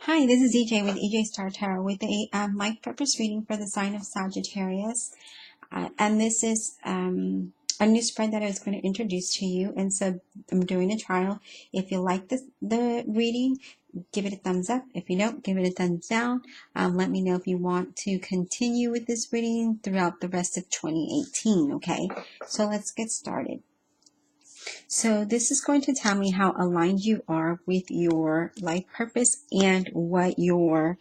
Hi, this is EJ with EJ Star Tarot with a life purpose reading for the sign of Sagittarius. And this is a new spread that I was going to introduce to you. And so I'm doing a trial. If you like the reading, give it a thumbs up. If you don't, give it a thumbs down. Let me know if you want to continue with this reading throughout the rest of 2018. Okay, so let's get started. So this is going to tell me how aligned you are with your life purpose and what your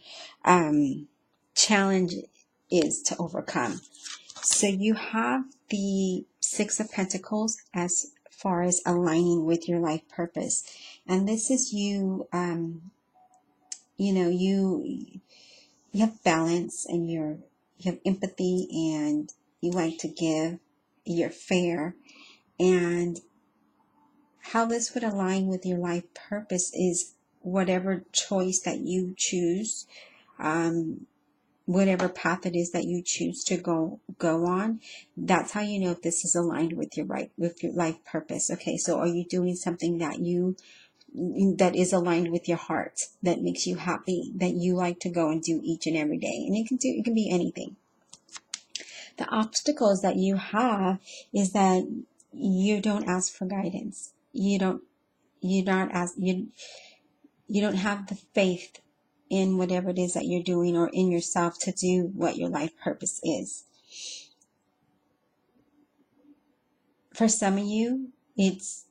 challenge is to overcome. So you have the Six of Pentacles as far as aligning with your life purpose. And this is you, you have balance and you have empathy and you like to give, you're fair. And how this would align with your life purpose is whatever choice that you choose, whatever path it is that you choose to go on. That's how you know if this is aligned with your life purpose. Okay, so are you doing something that is aligned with your heart, that makes you happy, that you like to go and do each and every day? And it can be anything. The obstacles that you have is that you don't ask for guidance. You don't have the faith in whatever it is that you're doing or in yourself to do what your life purpose is. For some of you, it's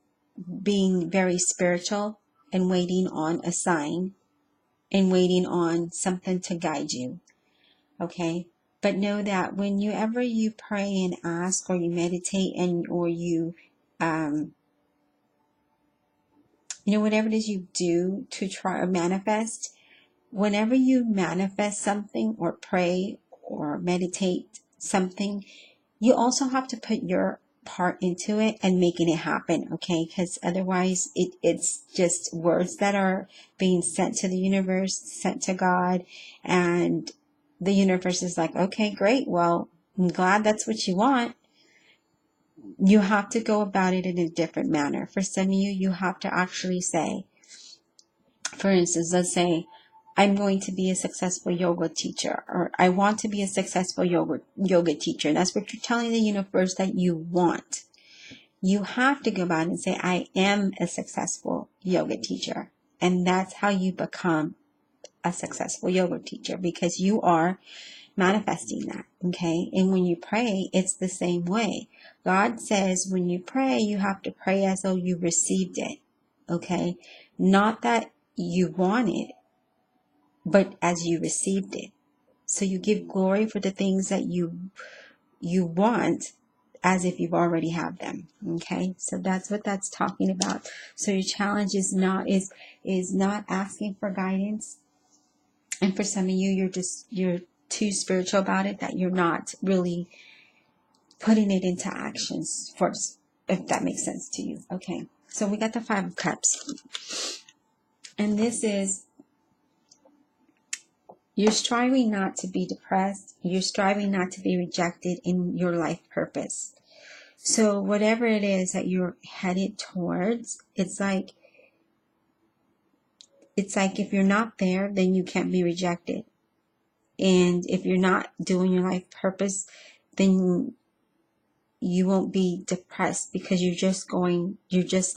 being very spiritual and waiting on a sign and waiting on something to guide you. Okay? But know that whenever you pray and ask or you meditate or you whatever it is you do to try or manifest, whenever you manifest something or pray or meditate something, you also have to put your part into it and making it happen, okay? Because otherwise it's just words that are being sent to the universe, sent to God, and the universe is like, okay, great, well, I'm glad that's what you want. You have to go about it in a different manner. For some of you, you have to actually say, for instance, let's say, I'm going to be a successful yoga teacher, or I want to be a successful yoga teacher. That's what you're telling the universe that you want. You have to go about and say, I am a successful yoga teacher. And that's how you become a successful yoga teacher, because you are manifesting that, okay? And when you pray, it's the same way. God says when you pray, you have to pray as though you received it, okay? Not that you want it, but as you received it. So you give glory for the things that you want as if you've already have them. Okay, so that's what that's talking about. So your challenge is not asking for guidance. And for some of you, you're too spiritual about it, that you're not really putting it into actions first, if that makes sense to you. Okay, so we got the Five of Cups. And this is, you're striving not to be depressed. You're striving not to be rejected in your life purpose. So whatever it is that you're headed towards, it's like if you're not there, then you can't be rejected. And if you're not doing your life purpose, then you won't be depressed, because you're just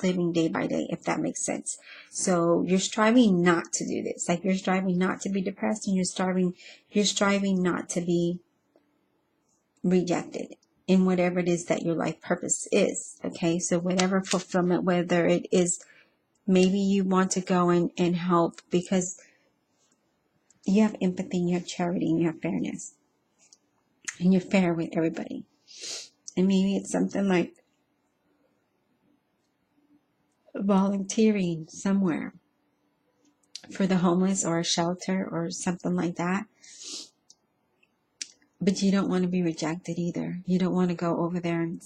living day by day, if that makes sense. So you're striving not to do this. Like, you're striving not to be depressed, and you're striving not to be rejected in whatever it is that your life purpose is. Okay, so whatever fulfillment, whether it is, maybe you want to go and help because you have empathy, you have charity, and you have fairness, and you're fair with everybody. And maybe it's something like volunteering somewhere for the homeless or a shelter or something like that. But you don't want to be rejected either. You don't want to go over there and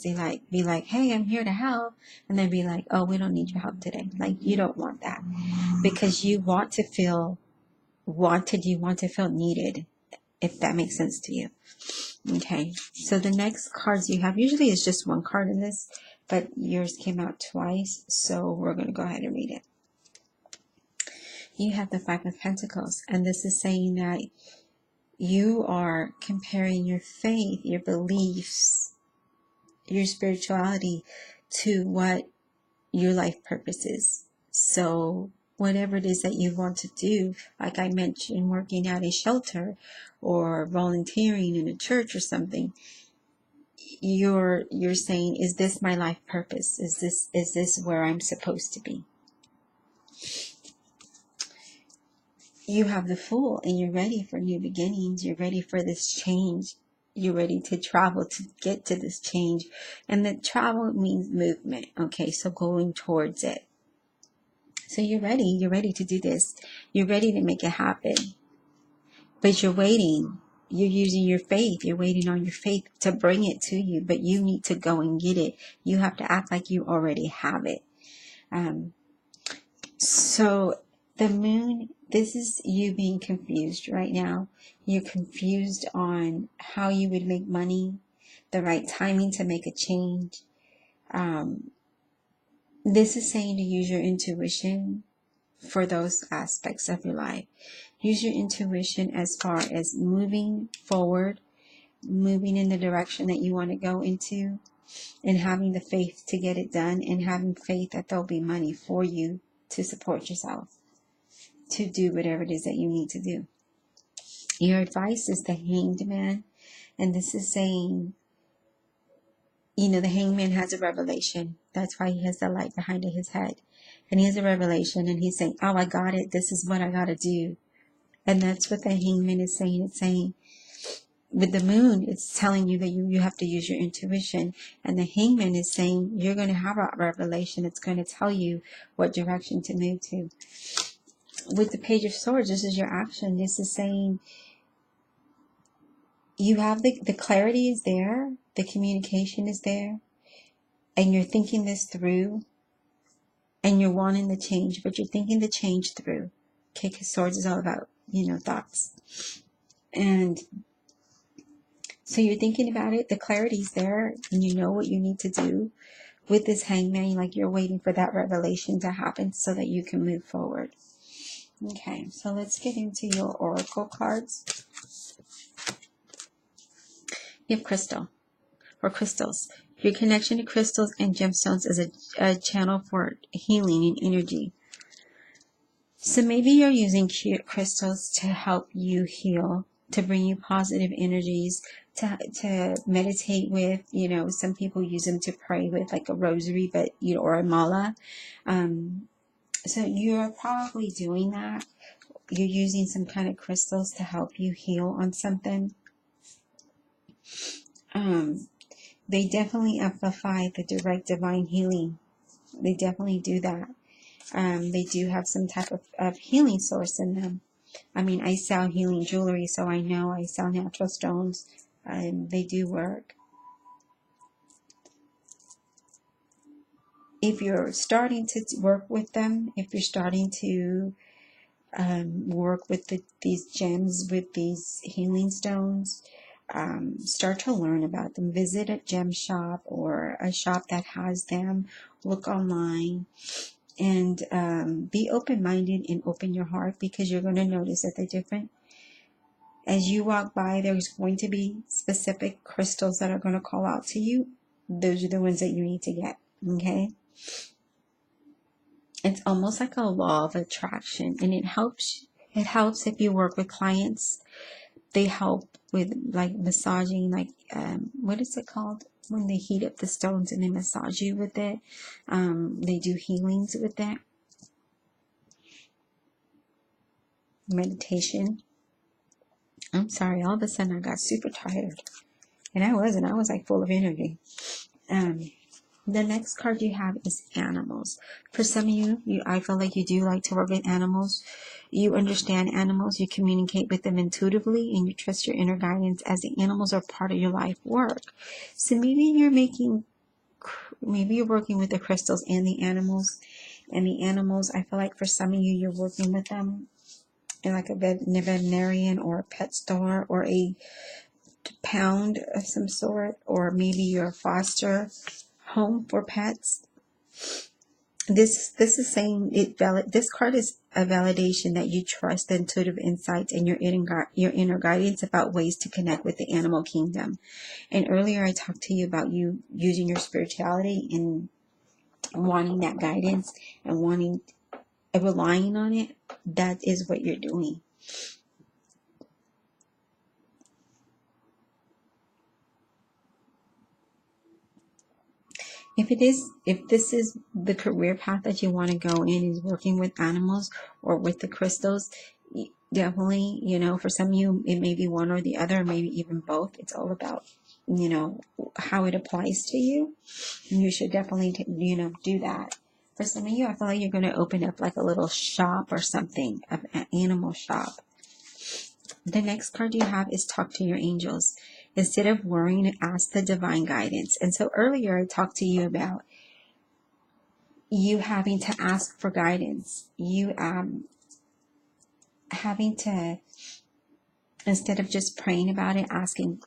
be like, hey, I'm here to help. And then be like, oh, we don't need your help today. Like, you don't want that, because you want to feel wanted. You want to feel needed, if that makes sense to you. Okay, so the next cards you have, usually is just one card in this, but yours came out twice, so we're going to go ahead and read it. You have the Five of Pentacles, and this is saying that you are comparing your faith, your beliefs, your spirituality to what your life purpose is. So whatever it is that you want to do, like I mentioned, working at a shelter or volunteering in a church or something, you're saying, is this my life purpose? Is this where I'm supposed to be? You have the Fool, and you're ready for new beginnings. You're ready for this change. You're ready to travel to get to this change. And the travel means movement. Okay, so going towards it. So you're ready. You're ready to do this. You're ready to make it happen. But you're waiting. You're using your faith. You're waiting on your faith to bring it to you. But you need to go and get it. You have to act like you already have it. So the moon, this is you being confused right now. You're confused on how you would make money, the right timing to make a change. This is saying to use your intuition for those aspects of your life. Use your intuition as far as moving forward, moving in the direction that you want to go into, and having the faith to get it done, and having faith that there'll be money for you to support yourself, to do whatever it is that you need to do. Your advice is the Hanged Man, and this is saying, the Hanged Man has a revelation. That's why he has the light behind his head. And he has a revelation, and he's saying, oh, I got it. This is what I got to do. And that's what the Hanged Man is saying. It's saying, with the moon, it's telling you that you have to use your intuition. And the Hangman is saying, you're going to have a revelation. It's going to tell you what direction to move to. With the Page of Swords, this is your action. This is saying, you have the clarity is there, the communication is there, and you're thinking this through, and you're wanting the change, but you're thinking the change through. Okay, because Swords is all about, thoughts. And so you're thinking about it, the clarity's there, and you know what you need to do. With this Hangman, like you're waiting for that revelation to happen so that you can move forward. Okay, so let's get into your oracle cards. You have crystal, or crystals. Your connection to crystals and gemstones is a channel for healing and energy. So maybe you're using crystals to help you heal, to bring you positive energies, to meditate with. Some people use them to pray with, like a rosary, but or a mala. So you're probably doing that. You're using some kind of crystals to help you heal on something. They definitely amplify the direct divine healing. They definitely do that. They do have some type of healing source in them. I sell healing jewelry, so I know I sell natural stones. They do work. If you're starting to work with them, if you're starting to work with these gems, with these healing stones, start to learn about them. Visit a gem shop or a shop that has them. Look online, and be open-minded and open your heart, because you're going to notice that they're different. As you walk by, there's going to be specific crystals that are going to call out to you. Those are the ones that you need to get. Okay? It's almost like a law of attraction, and it helps if you work with clients. They help with like massaging, like what is it called when they heat up the stones and they massage you with it? They do healings with that. Meditation. I'm sorry, all of a sudden I got super tired. And I wasn't. I was like full of energy. The next card you have is animals. For some of you, I feel like you do like to work with animals. You understand animals, you communicate with them intuitively, and you trust your inner guidance, as the animals are part of your life work. So maybe you're working with the crystals and the animals. And the animals, I feel like for some of you, you're working with them in like a veterinarian or a pet store or a pound of some sort, or maybe you're a foster home for pets. This is saying this card is a validation that you trust the intuitive insights and your inner guidance about ways to connect with the animal kingdom. And earlier I talked to you about you using your spirituality and wanting that guidance and wanting relying on it. That is what you're doing. If this is the career path that you want to go in, is working with animals or with the crystals, definitely, for some of you, it may be one or the other, maybe even both. It's all about, how it applies to you. And you should definitely, do that. For some of you, I feel like you're going to open up like a little shop or something, an animal shop. The next card you have is talk to your angels. Instead of worrying, ask the divine guidance. And so earlier I talked to you about you having to ask for guidance. You having to, instead of just praying about it, asking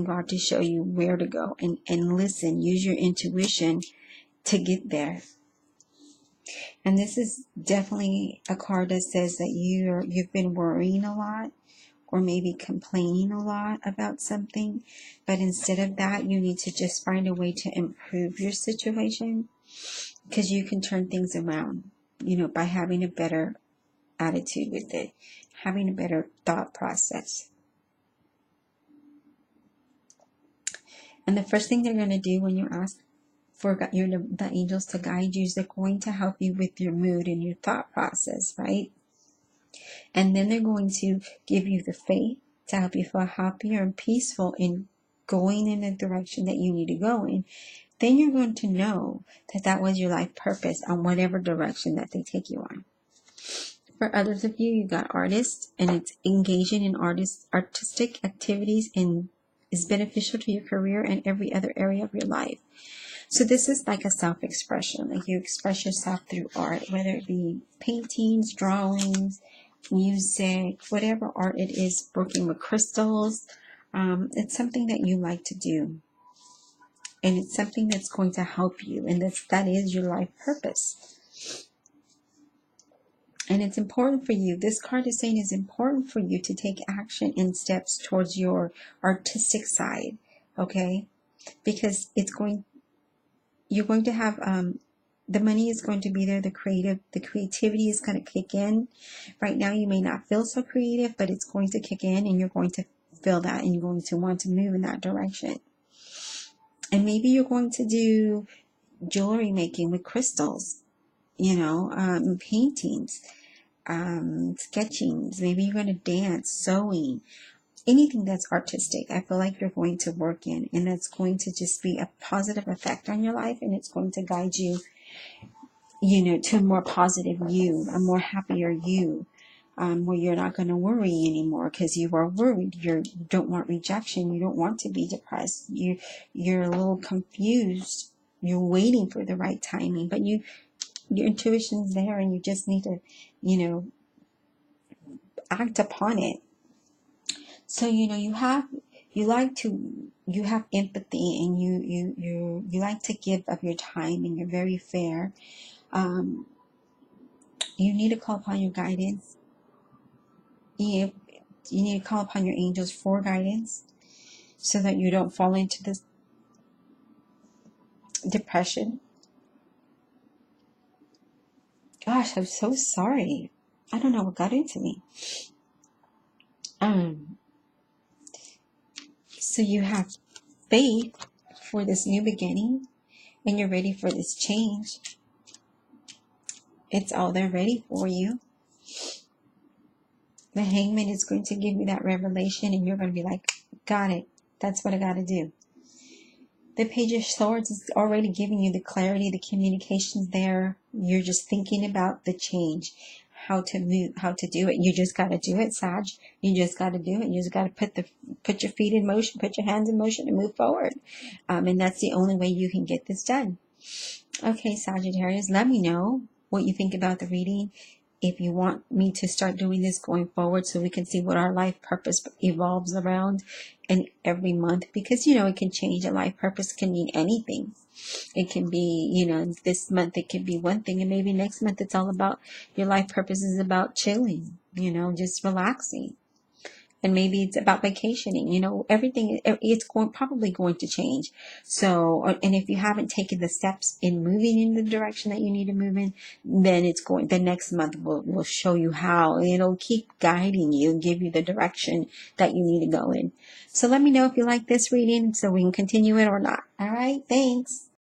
God to show you where to go and listen, use your intuition to get there. And this is definitely a card that says that you've been worrying a lot, or maybe complaining a lot about something, but instead of that, you need to just find a way to improve your situation, because you can turn things around, by having a better attitude with it, having a better thought process. And the first thing they're going to do when you ask for the angels to guide you is they're going to help you with your mood and your thought process, right? And then they're going to give you the faith to help you feel happier and peaceful in going in the direction that you need to go in. Then you're going to know that that was your life purpose on whatever direction that they take you on. For others of you, you got artists, and it's engaging in artistic activities and is beneficial to your career and every other area of your life. So this is like a self-expression, like you express yourself through art, whether it be paintings, drawings, music, whatever art it is, working with crystals. It's something that you like to do, and it's something that's going to help you, and that is your life purpose. And it's important for you. This card is saying it's important for you to take action and steps towards your artistic side, okay? Because you're going to have the money is going to be there, the creativity is going to kick in. Right now you may not feel so creative, but it's going to kick in, and you're going to feel that, and you're going to want to move in that direction. And maybe you're going to do jewelry making with crystals, paintings, sketchings. Maybe you're going to dance, sewing, anything that's artistic. I feel like you're going to work in, and that's going to just be a positive effect on your life, and it's going to guide you, to a more positive you, a more happier you, where you're not going to worry anymore because you are worried. You don't want rejection. You don't want to be depressed. You're a little confused. You're waiting for the right timing, but your intuition's there, and you just need to, act upon it. So, you have empathy, and you like to give of your time, and you're very fair. You need to call upon your guidance. You need to call upon your angels for guidance so that you don't fall into this depression. Gosh, I'm so sorry. I don't know what got into me. So you have faith for this new beginning, and you're ready for this change. It's all there ready for you. The Hangman is going to give you that revelation, and you're going to be like, got it. That's what I got to do. The Page of Swords is already giving you the clarity, the communication's there. You're just thinking about the change, how to move, how to do it. You just got to do it, Sag. You just got to do it. You just got to put your feet in motion, put your hands in motion, and move forward. And that's the only way you can get this done. Okay, Sagittarius, let me know what you think about the reading. if you want me to start doing this going forward so we can see what our life purpose evolves around and every month, because it can change. A life purpose can mean anything. It can be, this month it could be one thing, and maybe next month it's all about your life purpose is about chilling, just relaxing. And maybe it's about vacationing. Everything, it's probably going to change. So, and if you haven't taken the steps in moving in the direction that you need to move in, then the next month will show you how. It'll keep guiding you and give you the direction that you need to go in. So let me know if you like this reading so we can continue it or not. All right. Thanks.